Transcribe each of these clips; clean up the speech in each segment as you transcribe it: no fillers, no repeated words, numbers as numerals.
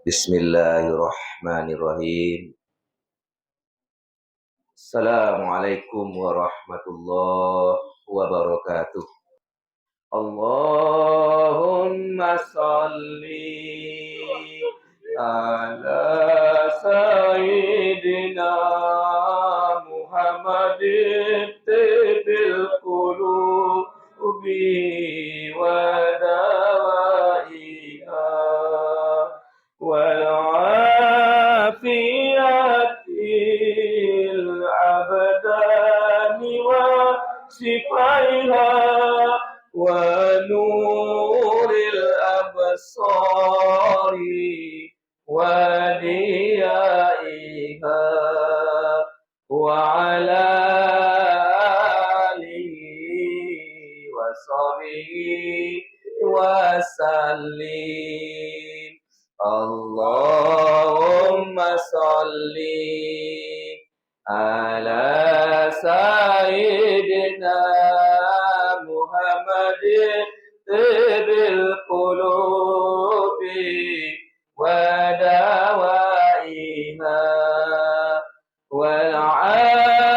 Bismillahirrahmanirrahim. Assalamualaikum warahmatullahi wabarakatuh. Allahumma salli ala sayyidina Muhammadin tibbil qulubi wa dawaiha wal afiyatil abdani wa sifaiha ونور الأبصار وديائها وعلى آله وصحبه وسلم اللهم صل على سيدنا محمد طب القلوب ودوائها والعافية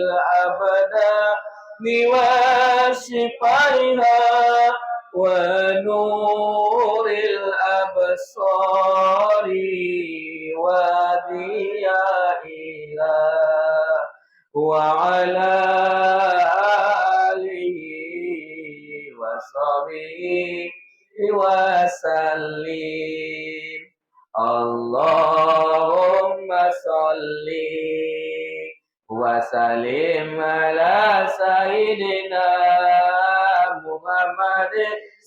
الأبدان وشفائها ونور الأبصار وضيائها وعلى آله وصحبه وسلم اللهم صل وسلم على سيدنا محمد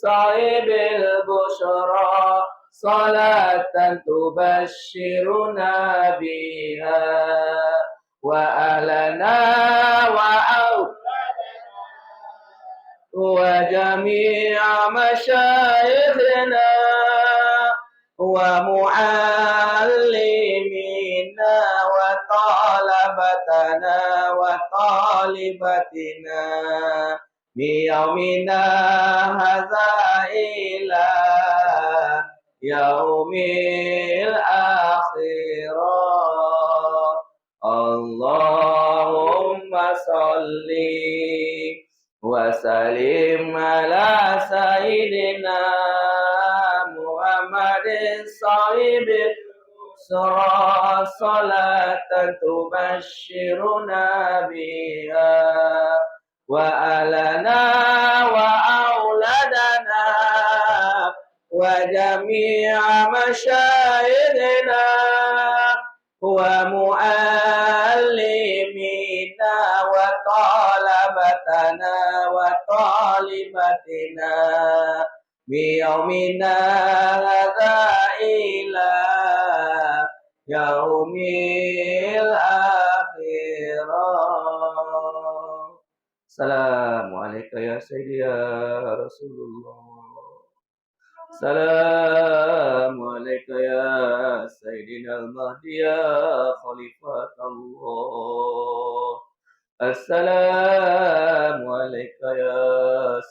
صاحب البشرى صلاة تبشرنا بها وأهلنا وجميع مشايخنا ومعلمينا وطلبتنا وطالبتنا بيومنا هذا إلى يوم الآخرة اللهم صل وسلم على سيدنا محمد صاحب صلاة تبشرنا بها وأهلنا وأولادنا وجميع مشايخنا ومعلمينا وطلبتنا وطالبتنا بيومنا هذا إلى يوم الآخرة. Assalamualaikum ya Sayyidi ya Rasulullah. Assalamualaikum ya Sayyidina al-Mahdi ya Khalifatullah. Assalamualaikum ya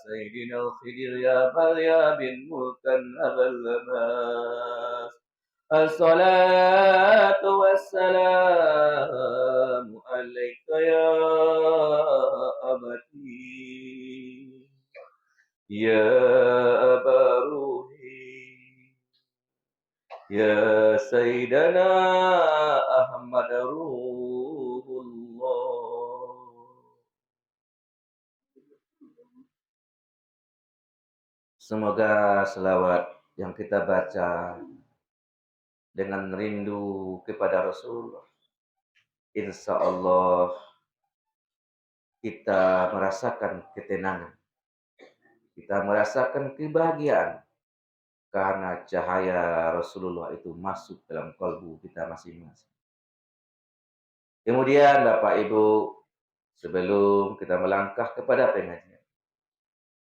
Sayyidina al-Khidir ya Balya bin Mulkan Abal Labas. Assalatu wassalamu alaika ya abadi ya abaruhi ya Sayyidana Ahmad Ruhullah. Semoga selawat yang kita baca dengan rindu kepada Rasulullah, insya Allah kita merasakan ketenangan, kita merasakan kebahagiaan karena cahaya Rasulullah itu masuk dalam kalbu kita masing-masing. Kemudian Bapak Ibu, sebelum kita melangkah kepada pengajian,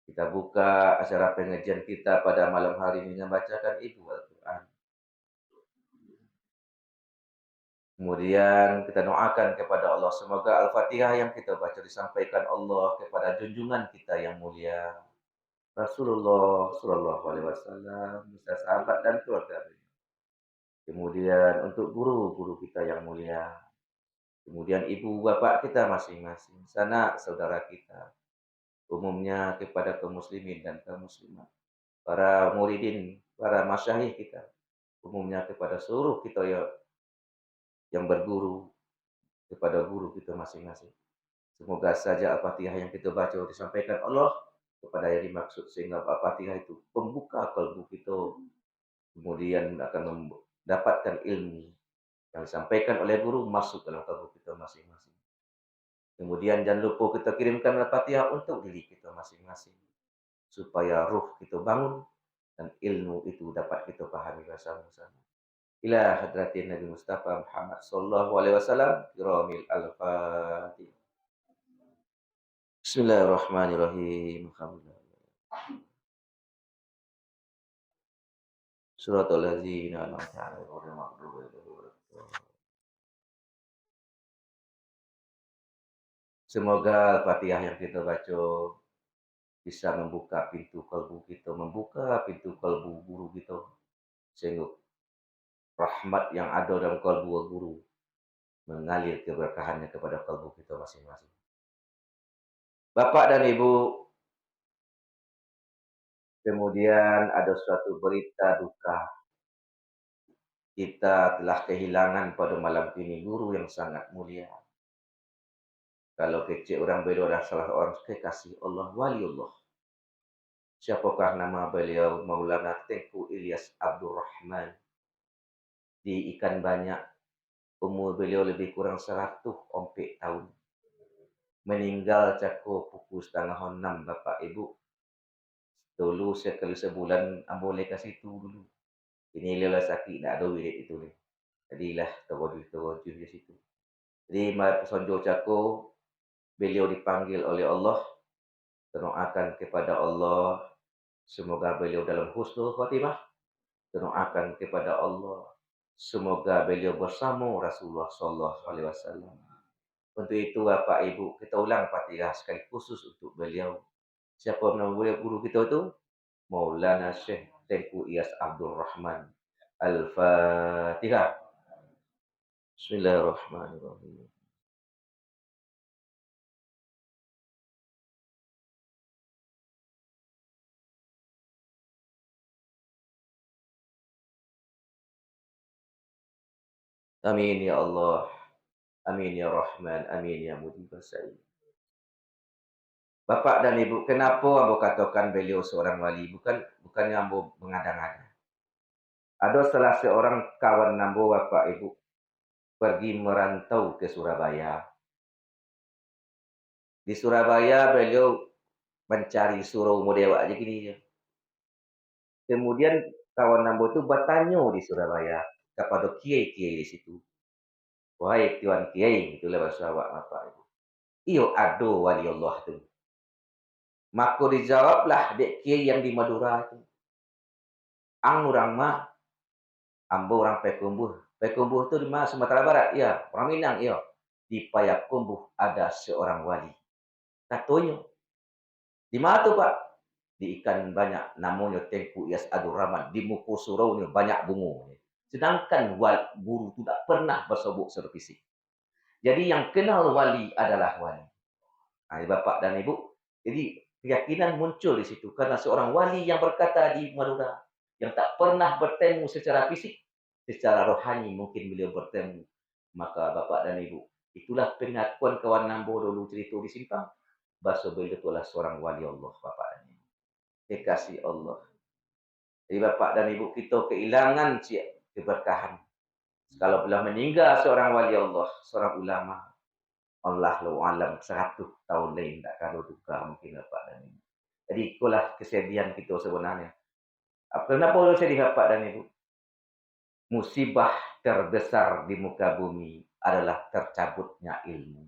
kita buka acara pengajian kita pada malam hari ini dengan bacakan Ibu Al-Quran. Kemudian kita doakan kepada Allah, semoga Al-Fatihah yang kita baca disampaikan Allah kepada junjungan kita yang mulia Rasulullah Shallallahu Alaihi Wasallam, beserta sahabat dan keluarga beliau. Kemudian untuk guru-guru kita yang mulia, kemudian ibu bapak kita masing-masing, sanak saudara kita, umumnya kepada kaum muslimin dan kaum muslimat, para muridin, para masyayikh kita, umumnya kepada seluruh kita yang berguru, kepada guru kita masing-masing. Semoga saja Al-Fatihah yang kita baca disampaikan Allah kepada yang dimaksud, sehingga Al-Fatihah itu pembuka kalbu kita, kemudian akan mendapatkan ilmu yang disampaikan oleh guru masuk dalam kalbu kita masing-masing. Kemudian jangan lupa kita kirimkan Al-Fatihah untuk diri kita masing-masing, supaya ruh kita bangun dan ilmu itu dapat kita pahami bersama-sama. Ila hadratin Nabi Mustafa Muhammad sallallahu alaihi wasallam, kiramil al-Fatihah. Bismillahirrahmanirrahim. Alhamdulillah. Suratul ladzina an'amta 'alaihim ghairil maghdubi 'alaihim waladdallin. Semoga Al-Fatihah yang kita baca bisa membuka pintu kalbu kita, membuka pintu kalbu guru kita, sehingga rahmat yang ada dalam kalbu guru mengalir keberkahannya kepada kalbu kita masing-masing. Bapak dan Ibu, kemudian ada suatu berita duka. Kita telah kehilangan pada malam ini guru yang sangat mulia. Kalau kecil orang beliau adalah salah seorang kekasih Allah, waliullah. Siapakah nama beliau? Maulana Tengku Ilyas Abdurrahman. Di Ikan Banyak. Umur beliau lebih kurang 104 tahun. Meninggal cakup pukul 5:30 Bapak Ibu. Dulu sekali sebulan boleh kasih itu dulu. Ini lelah sakit, tak ada duit itu ni. Jadilah terwajib di situ. Jadi Sonjo Cako, beliau dipanggil oleh Allah. Doakan kepada Allah, semoga beliau dalam husnul khatimah. Doakan kepada Allah, semoga beliau bersama Rasulullah Sallallahu Alaihi Wasallam. Untuk itu Bapak Ibu, kita ulang Fatihah sekali khusus untuk beliau. Siapa nama beliau guru kita itu? Maulana Syekh Tengku Ilyas Abdurrahman. Al-Fatihah. Bismillahirrahmanirrahim. Amin ya Allah. Amin ya Rahman. Amin ya Mujibas Sa'id. Bapak dan Ibu, kenapa ambo katakan beliau seorang wali? Bukannya ambo mengada-ngada. Ada salah seorang kawan ambo, Bapak Ibu, pergi merantau ke Surabaya. Di Surabaya beliau mencari surau model aja gini ya. Kemudian kawan ambo itu bertanya di Surabaya kepada kiai-kiai di situ. Wahai tuan kiai, itulah bahasa awak Bapak Ibu. Iyo ado wali Allah tu. Maka dijawablah dek kiai yang di Madura itu. Ang orang mah, ambo orang Payakumbuh. Payakumbuh itu di mana? Sumatera Barat, ya. Orang Minang, ya. Di Payakumbuh ada seorang wali. Katanya, di mana tuh Pak? Di Ikan Banyak, namanya Tengku Ilyas Abdurrahman. Di muka surau ni banyak bunga. Sedangkan guru itu tak pernah bersobok secara fisik. Jadi yang kenal wali adalah wali. Nah, Bapak dan Ibu, jadi keyakinan muncul di situ karena seorang wali yang berkata di Madura yang tak pernah bertemu secara fisik, secara rohani mungkin beliau bertemu. Maka Bapak dan Ibu, itulah pengakuan kawan Nambo dulu cerita di Simpang, bahwa beliau itu adalah seorang wali Allah, Bapak dan Ibu. Kekasih Allah. Jadi Bapak dan Ibu, kita kehilangan keberkahan. Kalau belah meninggal seorang wali Allah, seorang ulama, Allahu alam 100 tahun lain tak kalau duka mungkin Bapak dan Ibu. Jadi itulah kesedihan kita sebenarnya. Kenapa sedih Bapak dan Ibu? Musibah terbesar di muka bumi adalah tercabutnya ilmu.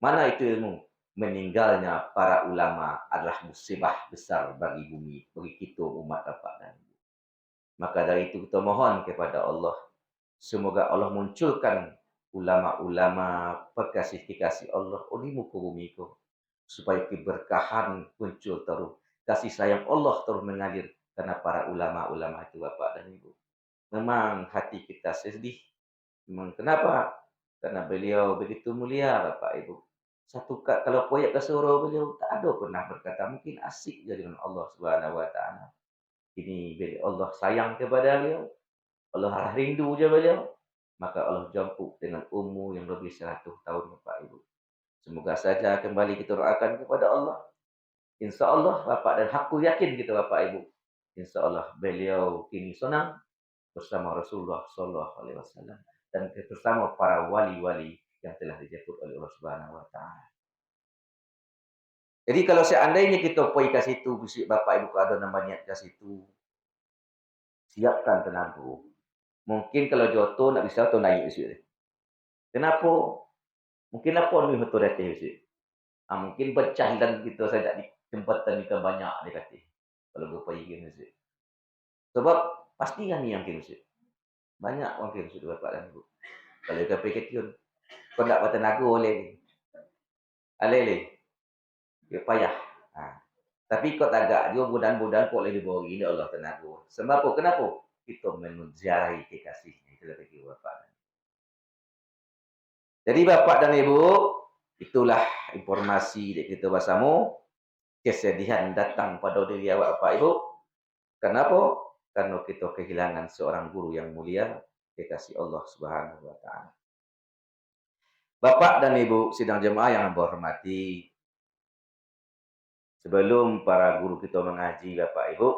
Mana itu ilmu? Meninggalnya para ulama adalah musibah besar bagi bumi, bagi kita umat Bapak dan Ibu. Maka dari itu kita mohon kepada Allah, semoga Allah munculkan ulama-ulama perkasih-kekasih Allah di muka bumi itu, supaya keberkahan muncul terus. kasih sayang Allah terus mengalir karena para ulama-ulama itu Bapak dan Ibu. Memang hati kita sedih. Memang kenapa? Karena beliau begitu mulia Bapak Ibu. Kalau poyak ke surau beliau tak ada pernah berkata mungkin asik je dengan Allah Subhanahu wa taala. Ini Allah sayang kepada beliau, Allah rindu je beliau, maka Allah jemput dengan umur yang lebih 100 tahun Bapak Ibu. Semoga saja kembali kita doakan kepada Allah. Insya Allah Bapak dan aku yakin kita Bapak Ibu. Insya Allah beliau kini senang bersama Rasulullah Sallallahu Alaihi Wasallam dan bersama para wali-wali yang telah dijemput oleh Allah Subhanahu Wa Taala. Jadi kalau seandainya kita pergi ke situ, Bapak Ibu ada nama niat ke situ, siapkan tenaga. Mungkin kalau joto nak bisa tu naik isi. Kenapa? Mungkin apa ni betul datang isi. Mungkin pecah dan kita saja di tempatan ni banyak dia kata. Kalau gue pergi isi. Sebab pasti kan ni yang isi. Banyak orang isi Bapak dan Ibu. Kalau kita pergi kiun, kau nak buat tenaga oleh. Alele. Dia payah. Tapi kau tagak juga budan-budan kau boleh dibawa gini Allah tenaga. Sebab apa? Kenapa? Kita menunjai kekasihnya. Itu kata Bapak. Jadi Bapak dan Ibu, itulah informasi dari kita bersama. Kesedihan datang pada diri awak Bapak Ibu. Kenapa? Karena kita kehilangan seorang guru yang mulia, kekasih Allah Subhanahu wa taala. Bapak dan Ibu sidang jemaah yang hamba hormati, sebelum para guru kita mengaji Bapak Ibu,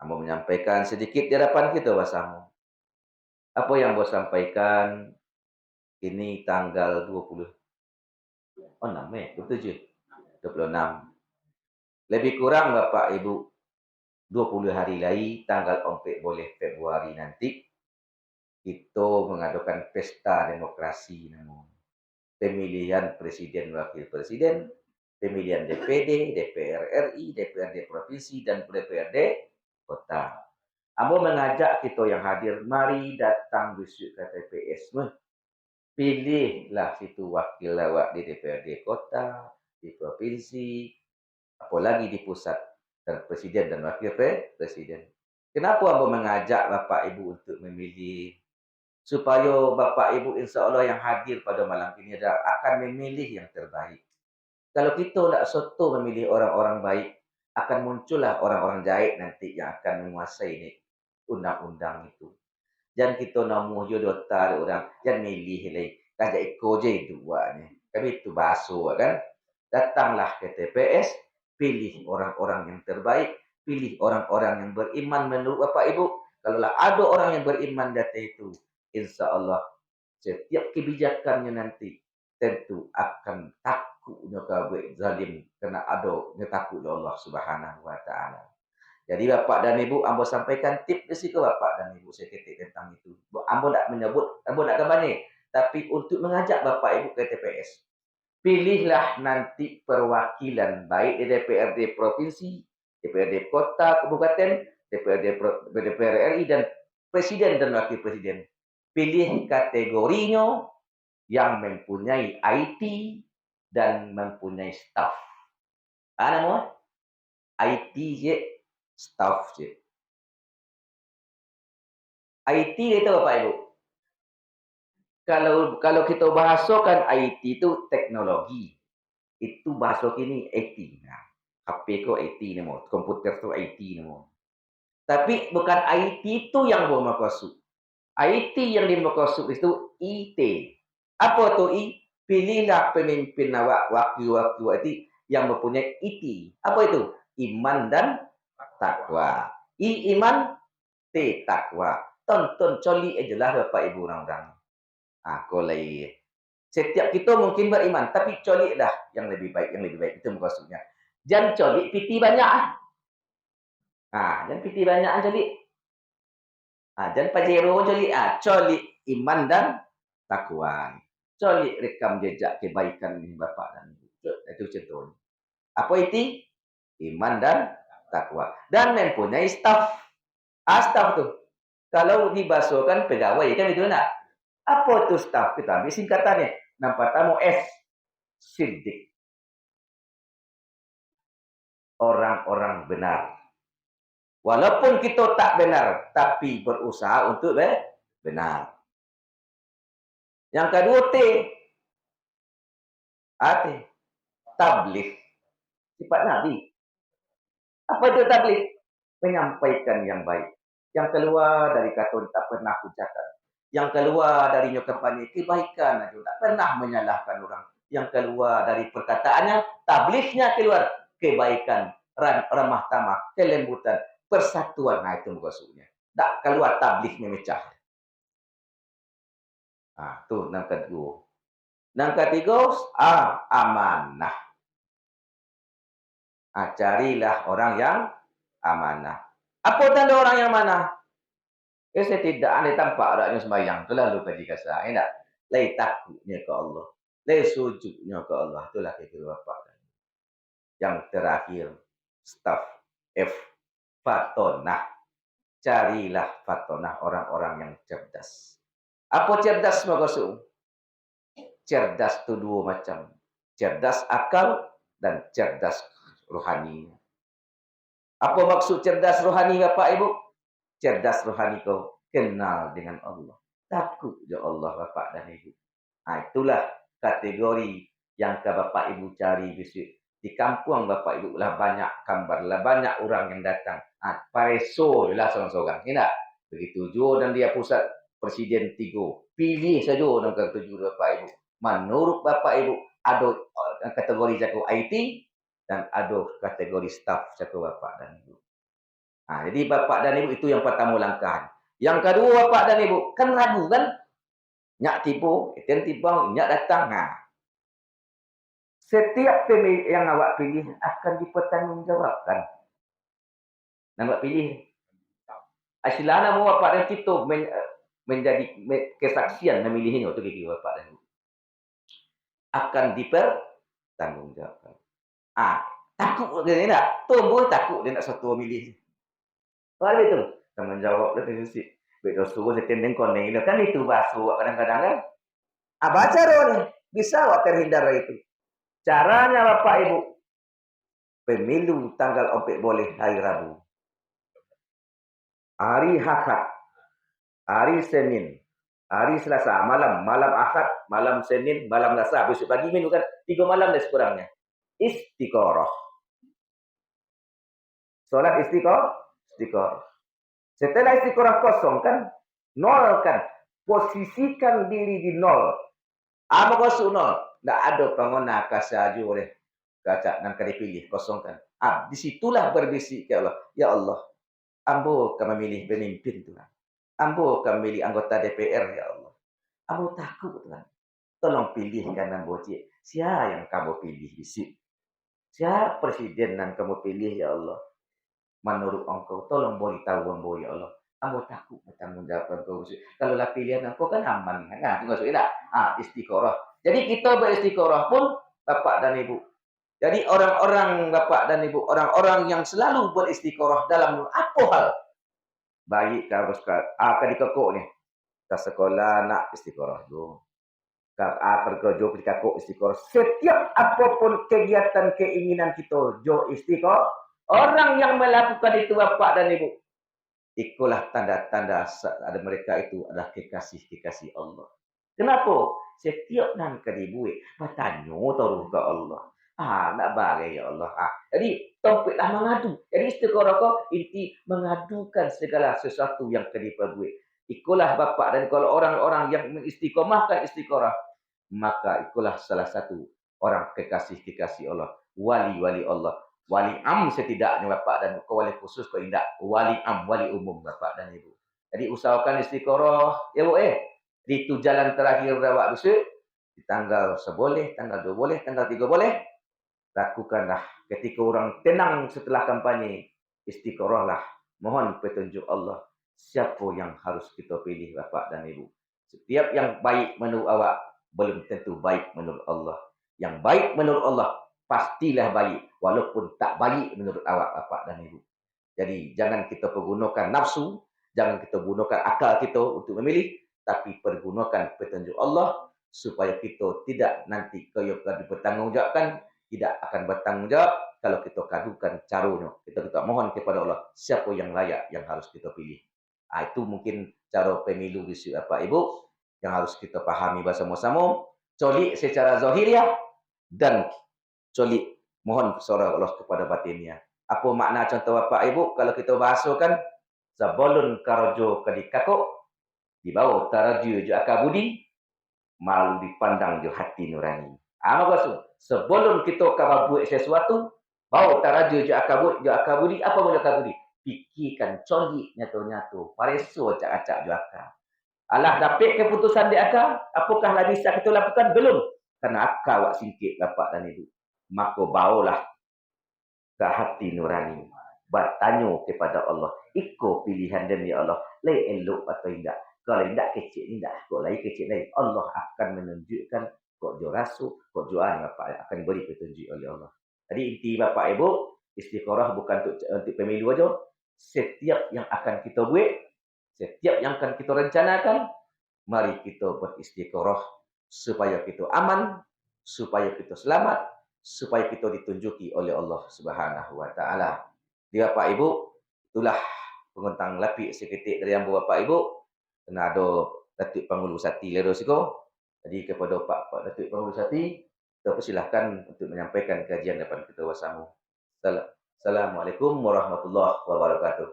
hamba menyampaikan sedikit di hadapan kita bersama. Apa yang hamba sampaikan ini tanggal 20. Oh, 6 Mei, 27. 26. Lebih kurang Bapak Ibu 20 hari lagi tanggal 4 boleh Februari nanti kita mengadakan pesta demokrasi namun pemilihan presiden wakil presiden, pemilihan DPD, DPR RI, DPRD provinsi dan DPRD kota. Ambo mengajak kita yang hadir mari datang besok ke TPS. Pilihlah situ wakil lawak di DPRD kota, di provinsi, apalagi di pusat dan presiden dan wakil presiden. Kenapa Ambo mengajak Bapak Ibu untuk memilih supaya Bapak Ibu insya Allah yang hadir pada malam ini adalah akan memilih yang terbaik. Kalau kita tidak soto memilih orang-orang baik, akan muncullah orang-orang jahat nanti yang akan menguasai ini undang-undang itu. Jangan kita namuh jodoh tar orang, jangan milih lagi. Kajak ikut je itu buatnya. Kami itu basuh kan. Datanglah ke TPS, pilih orang-orang yang terbaik, pilih orang-orang yang beriman menurut Bapak Ibu. Kalaulah ada orang yang beriman data itu, insya Allah setiap kebijakannya nanti tentu akan takutnya kabeh zalim karena ada takut Allah Subhanahu wa taala. Jadi Bapak dan Ibu, ambo sampaikan tip di situ Bapak dan Ibu saya ketik tentang itu. Ambo tak menyebut, ambo tak gambarnya, tapi untuk mengajak Bapak Ibu ke TPS. Pilihlah nanti perwakilan baik di DPRD provinsi, DPRD kota, kabupaten, DPR RI dan presiden dan wakil presiden. Pilih kategorinya yang mempunyai IT dan mempunyai staff. Nama IT je, staff je. IT itu Bapak Ibu. Kalau kita bahasakan IT itu teknologi. Itu bahasa kini IT. Nah, HP ko IT nama, komputer tu IT nama. Tapi bukan IT itu yang bermaksud. IT yang dimaksud itu IT. Apa tu I? Pilihlah pemimpin awak, wakil-wakil itu yang mempunyai IT. Apa itu? Iman dan takwa. Iman, T takwa. Tonton coli ajalah Bapak Ibu orang-orang. Kolai. Setiap kita mungkin beriman, tapi coli dah yang lebih baik, itu maksudnya. Jangan coli piti banyak. Jangan piti banyak coli. Jangan pajero coli. Coli iman dan takwa. Coli rekam jejak kebaikan Bapak dan Ibu. Itu contohnya. Apa itu? Iman dan takwa. Dan mempunyai staff. Staff tu. Kalau dibasuhkan pegawai, kan itu nak. Apa itu staff? Kita ambil singkatannya. Nampak tamu S. Sidik. orang-orang benar. Walaupun kita tak benar, tapi berusaha untuk benar. Yang kedua T, T, tabligh. Sifat Nabi. Apa itu tabligh? Menyampaikan yang baik. Yang keluar dari kata tak pernah hujatan. Yang keluar dari nyukapannya kebaikan, tak pernah menyalahkan orang. Yang keluar dari perkataannya, tablighnya keluar kebaikan, ramah tamah, kelembutan, persatuan. Nah itu maksudnya. Tak keluar tabligh memecah. Nah, itu yang kedua. Yang ketiga, amanah. Carilah orang yang amanah. Apa tanda orang yang amanah? Saya tidak ada tampak adanya sembahyang. Itulah lu kaji kasar. Tidak. Lai takutnya ke Allah. Lai sujudnya ke Allah. Itulah kira bapak. Yang terakhir, staff F. Fatonah. Carilah fatonah orang-orang yang cerdas. Apa cerdas maksud? Cerdas itu dua macam. Cerdas akal dan cerdas rohani. Apa maksud cerdas rohani Bapak Ibu? Cerdas rohani kau kenal dengan Allah. Takut je Allah Bapak dan Ibu. Itulah kategori yang ke Bapak Ibu cari besok. Di kampung Bapak Ibu lah banyak gambar, lah banyak orang yang datang. Pareso je lah seorang-seorang. Tidak? Begitu juga dan dia pusat Presiden 3. Pilih saja orang ketujuh Bapak Ibu. Menurut Bapak Ibu, ada kategori jago IT dan ada kategori staff jago Bapak dan Ibu. Jadi Bapak dan Ibu itu yang pertama langkah. Yang kedua Bapak dan Ibu, kan ragu kan? Nyak tipu, timbang, nyak datang. Setiap pemilih yang awak pilih akan dipertanggungjawabkan. Nampak pilih. Asilana mau Bapak dan kita menjadi kesaksian memilihnya untuk gigi Bapak dan Ibu. Akan dipertanggungjawabkan. Takut dia nak. Tunggu takut dia nak satu milih. Kalau itu tanggungjawab dia mesti. Betul suruh setendeng koneng itu kan itu bahasa kadang-kadang kan. Baca roh bisa awak terhindar dari itu. Caranya Bapak Ibu, pemilu tanggal 4 boleh hari Rabu, hari Ahad, hari Senin, hari Selasa, malam Ahad, malam Senin, malam Selasa, besok pagi minggu kan 3 malam dah sekurangnya. Istiqoroh. Solat istiqoroh. Setelah istiqoroh kosong kan, nol kan, posisikan diri di nol. Apa kosong nol? Tak ada pengona kasaju oleh kaca dan kali pilih kosongkan. Disitulah berbisik ke Allah. Ya Allah, ambo kami memilih pemimpin Tuhan. Ambo kami memilih anggota DPR ya Allah. Ambo takut Tuhan. Tolong pilihkan ambo cik. Siapa yang kamu pilih bisik? Siapa presiden yang kamu pilih ya Allah? Menurut engkau, tolong beritahu ambo ya Allah. Ambo takut bertanggung jawab engkau. Kalau lah pilihan engkau kan aman. Nah, itu maksudnya istiqoroh. Jadi kita beristiqoroh pun Bapak dan Ibu. Jadi orang-orang Bapak dan Ibu, orang-orang yang selalu beristiqoroh dalam apa hal? Baik kalau di kekok ni. Ke sekolah nak istiqoroh dulu. Kerja di kekok istiqoroh. Setiap apapun kegiatan keinginan kita, jo istiqoroh. Orang yang melakukan itu Bapak dan Ibu, ikulah tanda-tanda ada mereka itu adalah kekasih-kekasih Allah. Kenapa? Setiap nan kedibuat bertanya taruh ke Allah. Nak bagai ya Allah. Jadi topiklah mengadu. Jadi istiqoroh kau inti mengadukan segala sesuatu yang kedibuat. Ikulah Bapak dan kalau orang-orang yang mengistiqomahkan istiqoroh, maka ikulah salah satu orang kekasih-kekasih Allah, wali-wali Allah. Wali am setidaknya Bapak dan wali khusus kau indak wali am, wali umum Bapak dan Ibu. Jadi usahakan istiqoroh ya Bu di itu jalan terakhir awak besok di tanggal 1 boleh, tanggal 2 boleh, tanggal 3 boleh. Lakukanlah ketika orang tenang setelah kampanye, istiqorohlah. Mohon petunjuk Allah. Siapa yang harus kita pilih Bapak dan Ibu. Setiap yang baik menurut awak belum tentu baik menurut Allah. Yang baik menurut Allah pastilah baik walaupun tak baik menurut awak Bapak dan Ibu. Jadi jangan kita pergunakan nafsu, jangan kita gunakan akal kita untuk memilih, tapi pergunakan petunjuk Allah supaya kita tidak nanti kaya dipertanggungjawabkan, tidak akan bertanggungjawab kalau kita kadukan caranya, kita mohon kepada Allah, siapa yang layak yang harus kita pilih. Itu mungkin cara pemilu di Bapak Ibu yang harus kita pahami bersama-sama. Colik secara zahiriah dan colik mohon surah Allah kepada batinnya. Apa makna contoh Bapak Ibu kalau kita bahasakan sebelum karajo kadikako dibawa taraju jo akabudi malu dipandang jo hati nurani. Maka sebelum kita buat sesuatu, bawa taraju jo akabudi apa boleh akabudi? Pikirkan colik nyatu-nyatu, pareso acak-acak jo akal. Alah dapat keputusan di akal, apakah lah bisa kita lakukan? Belum. Karena akal wak singkit bapak dan ibu. Maka bawalah ke hati nurani. Bertanya kepada Allah. Iko pilihan demi Allah. Lai elok atau tidak. Kalau tidak kecil tidak. Kalau lain kecil lain. Allah akan menunjukkan kok jo rasu, kok jo bapak akan diberi petunjuk oleh Allah. Jadi inti bapak ibu, istiqorah bukan untuk pemilu aja. Setiap yang akan kita buat, setiap yang akan kita rencanakan, mari kita beristiqorah supaya kita aman, supaya kita selamat, supaya kita ditunjuki oleh Allah Subhanahu wa taala. Di Bapak Ibu, itulah penguntang lapik seketik dari ambo Bapak Ibu. Kena ada Datuk Pangulu Sati Lero Siko. Jadi kepada Pak Datuk Pangulu Sati, kita persilahkan untuk menyampaikan kajian depan kita bersama. Assalamualaikum warahmatullahi wabarakatuh.